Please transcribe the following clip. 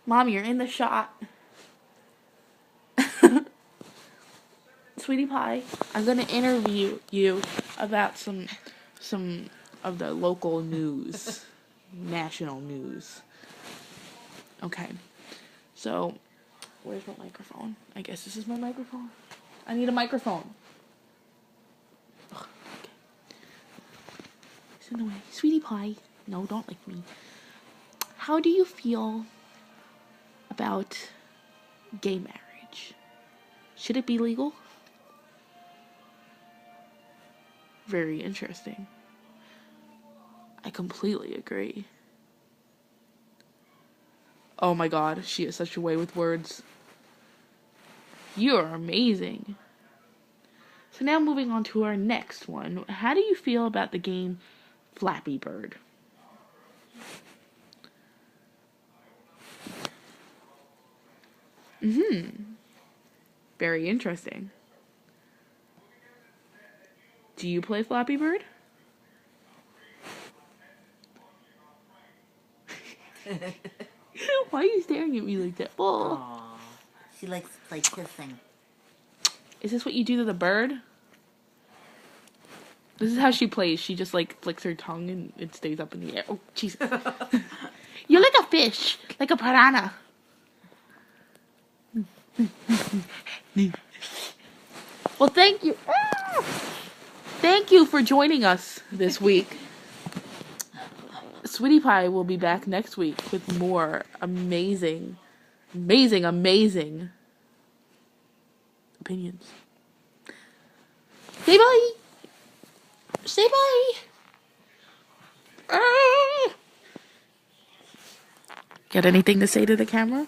Mom, you're in the shot. Sweetie Pie, I'm going to interview you about some of the local news, national news. Okay, so where's my microphone? I guess this is my microphone. I need a microphone. Ugh, okay. It's in the way. Sweetie Pie, no, don't lick me. How do you feel about gay marriage? Should it be legal? Very interesting. I completely agree. Oh my god, she has such a way with words. You are amazing. So now moving on to our next one. How do you feel about the game Flappy Bird? Very interesting. Do you play Flappy Bird? Why are you staring at me like that? Oh. Aww. She likes to play kissing. Is this what you do to the bird? This is how she plays. She just like flicks her tongue and it stays up in the air. Oh, Jesus. You're like a fish. Like a piranha. Well, thank you. Thank you for joining us this week. Sweetie Pie will be back next week with more amazing opinions. Say bye. Say bye. Got anything to say to the camera?